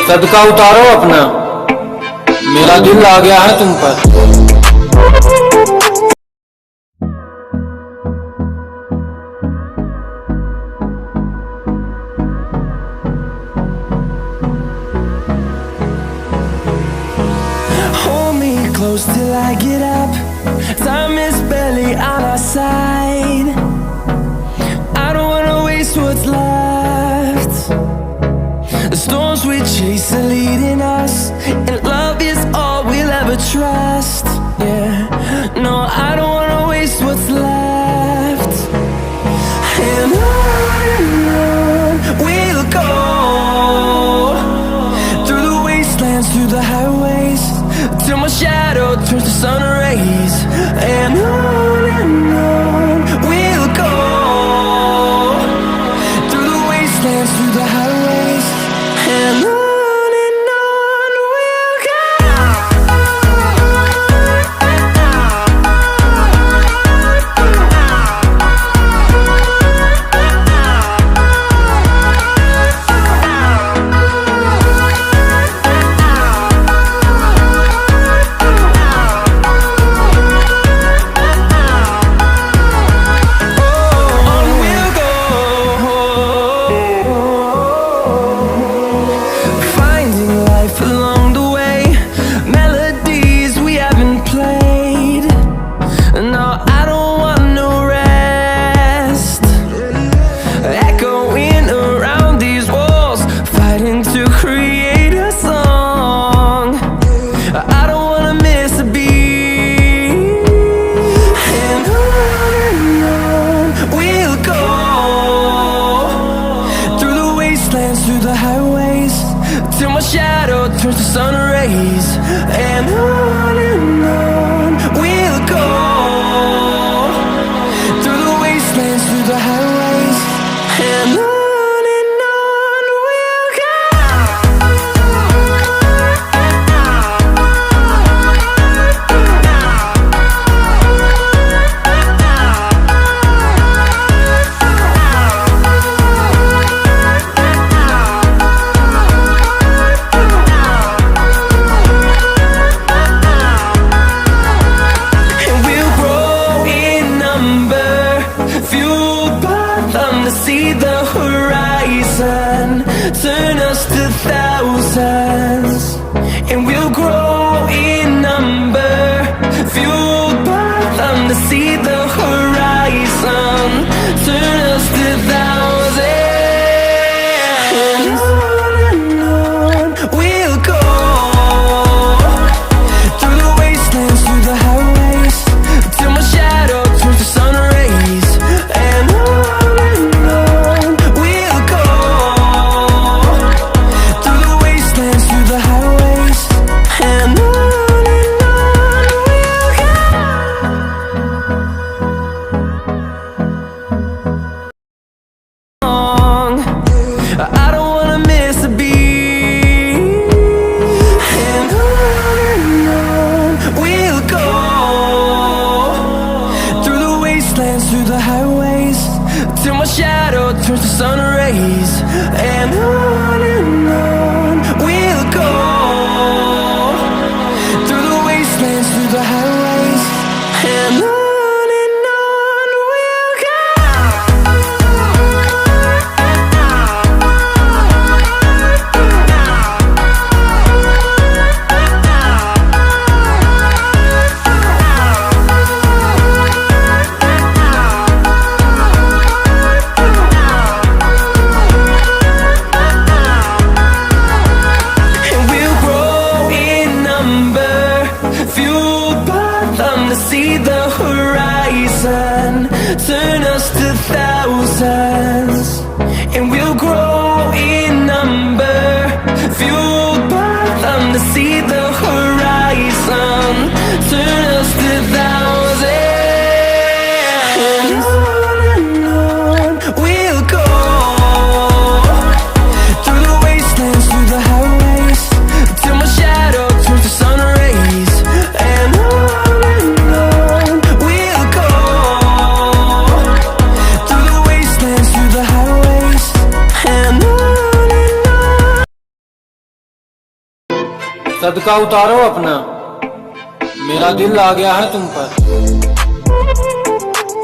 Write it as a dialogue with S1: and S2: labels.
S1: सदका उतारो अपना, मेरा दिल आ गया है तुम पर।
S2: Hold me close till I get up. Time is barely on our side. I don't wanna waste what's left. The storms we chase are leading us, and love is all we'll ever trust. Yeah, no, I don't wanna waste what's left. And on we'll go, through the wastelands, through the highways, till my shadow turns to sun rays. And on we'll go, through the wastelands, through the highways, and on we'll go. Through the highways, till my shadow turns to sun rays. And on we'll go, through the wastelands, through the highways, and on we'll go. See the horizon, turn us to thousands, and we'll grow in number, fueled by them to see the horizon, turn us to thousands. And on we'll go, through the wastelands, through the highways, till my shadow turns to sun rays. And
S1: सदका उतारो अपना, मेरा दिल आ गया है तुम पर।